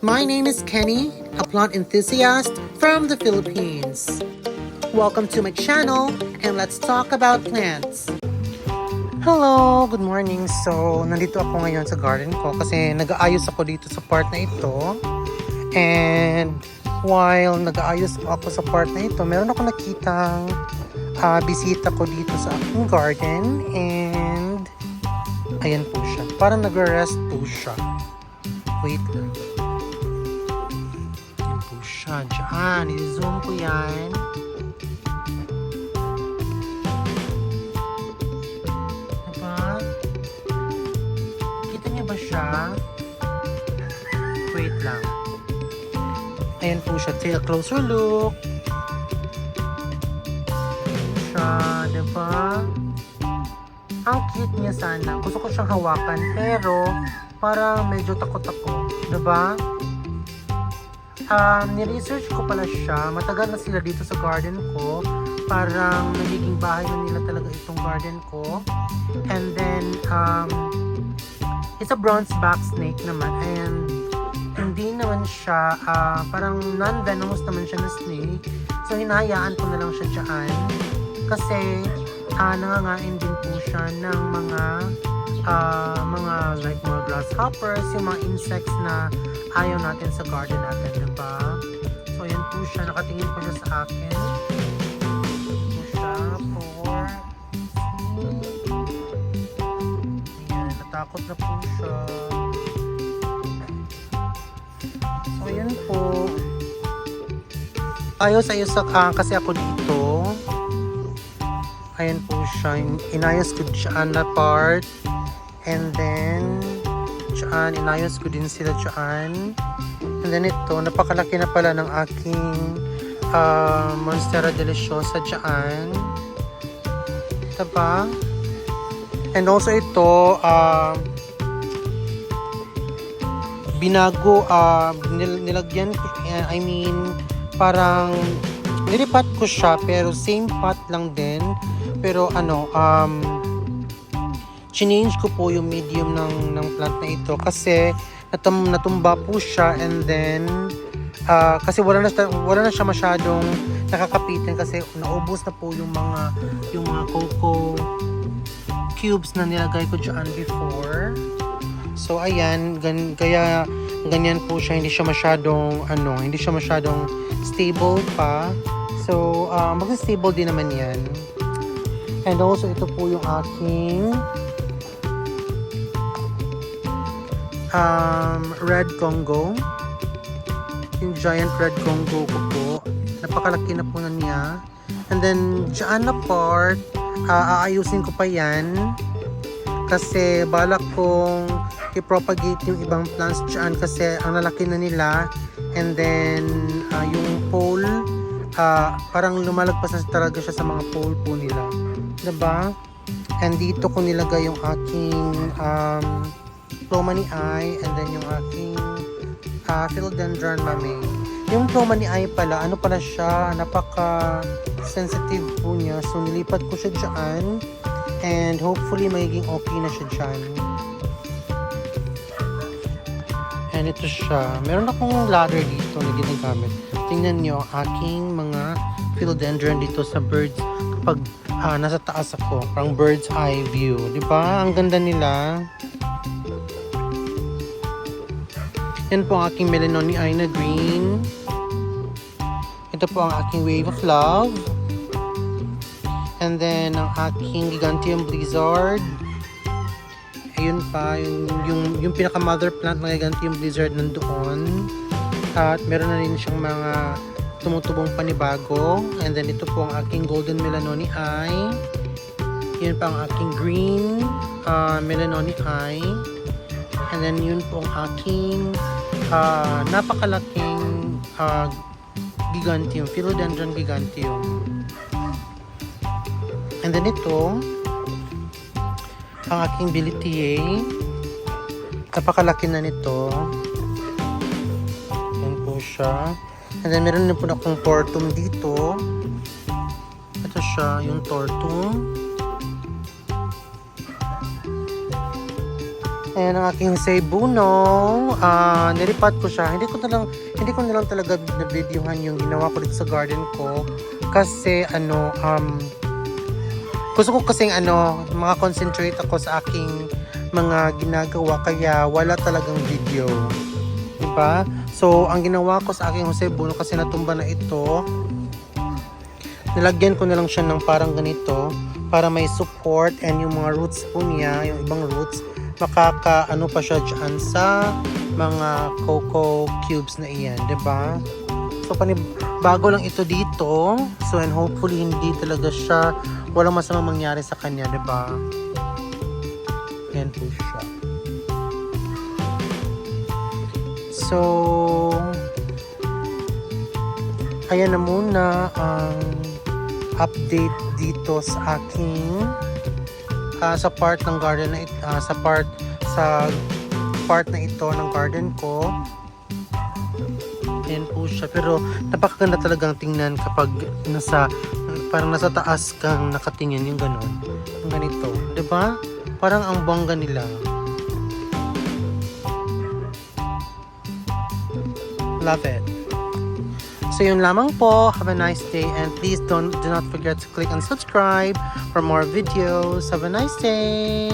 My name is Kenny, a plant enthusiast from the Philippines. Welcome to my channel and let's talk about plants. Hello, good morning. So, nandito ako ngayon sa garden ko kasi nag-aayos ako dito sa part na ito. And while nag-aayos ako sa part na ito, meron ako nakitang bisita ko dito sa aking garden. And ayan po siya. Parang nag-rest po siya. Wait lang. Ayan po siya. Diyan. I-zoom ko yan. Diba? Kita niyo ba siya? Wait lang. Ayan po siya. Take a closer look. Ayan siya. Diba? Ang cute niya sana. Gusto ko siyang hawakan pero parang medyo takot ako. Diba? Ni-research ko pala siya. Matagal na sila dito sa garden ko. Parang nagiging bahay na nila talaga itong garden ko. And then, it's a bronze back snake naman. And hindi naman siya, parang non-venomous naman siya na snake. So, hinahayaan ko na lang siya dyan. Kasi, nangangain din po siya ng mga like mga grasshoppers, yung mga insects na ayaw natin sa garden natin, diba? So, ayan po siya. Nakatingin po siya sa akin. Po siya for ayan, natakot na po siya. So, ayan po. Ayos-ayos kasi ako dito. Ayan po siya. Inayos ko dyan na part. And then, dyan, inayos ko din sila dyan. And then ito, napakalaki na pala ng aking Monstera Deliciosa dyan. Diba? And also ito, binago, nilagyan ko, I mean, parang, nilipat ko siya, pero same pot lang din. Pero change ko po yung medium ng plant na ito kasi natumba po siya and then kasi wala na siya masyadong nakakapitan kasi naubos na po yung mga cocoa cubes na nilagay ko dyan before. So ayan, kaya ganyan po siya, hindi siya masyadong stable pa. So mag-stable din naman yan. And also ito po yung aking red Congo. Yung giant red Congo ko po. Napakalaki na po na niya. And then, dyan na part, aayusin ko pa yan. Kasi balak kong i-propagate yung ibang plants dyan kasi ang lalaki na nila. And then, yung pole, parang lumalagpas na talaga siya sa mga pole po nila. Diba? And dito ko nilagay yung aking Plomani eye and then yung aking Philodendron mame. Yung Plomani eye pala, pala siya, napaka-sensitive po niya. So, nilipat ko siya dyan and hopefully magiging okay na siya dyan. And ito siya. Meron akong ladder dito na ginagamit. Tingnan nyo aking mga Philodendron dito sa birds kapag nasa taas ako. Parang bird's eye view. Diba? Ang ganda nila. Yan po ang aking Melanoni eye na green. Ito po ang aking Wave of Love. And then, ang aking Gigantium Blizzard. Ayun pa, yung pinaka-mother plant ng Gigantium Blizzard nandoon. At meron na rin siyang mga tumutubong panibago. And then, ito po ang aking Golden Melanoni eye. Yun pa ang aking green Melanoni eye. And then, yun po ang aking napakalaking Gigantium, Philodendron Gigantium. And then ito, ang aking Bilitiae. Napakalaki na nito. Yan po siya. And then meron na po akong Tortum dito. Ito siya, yung Tortum. Ayan ang aking Jose Bunong. Nilipat ko siya. Hindi ko na lang talaga na-videohan yung ginawa ko dito sa garden ko. Kasi gusto ko kasing maka-concentrate ako sa aking mga ginagawa. Kaya wala talagang video. Diba? So, ang ginawa ko sa aking Jose Bunong kasi natumba na ito. Nilagyan ko na lang siya ng parang ganito. Para may support and yung mga roots po niya, yung ibang roots, makaka pa siya dyan sa mga cocoa cubes na iyan, 'di ba? So bago lang ito dito. So and hopefully hindi talaga siya walang masamang mangyari sa kanya, 'di ba? Yan po siya. So ayan na muna ang update dito sa aking sa part ng garden na sa part na ito ng garden ko. Ayan po siya. Pero napakaganda talagang tingnan kapag parang nasa taas kang nakatingin yung gano'n. Yung ganito. 'Di ba? Parang ang bongga nila. Love it. So yun lamang po. Have a nice day and please do not forget to click and subscribe for more videos. Have a nice day.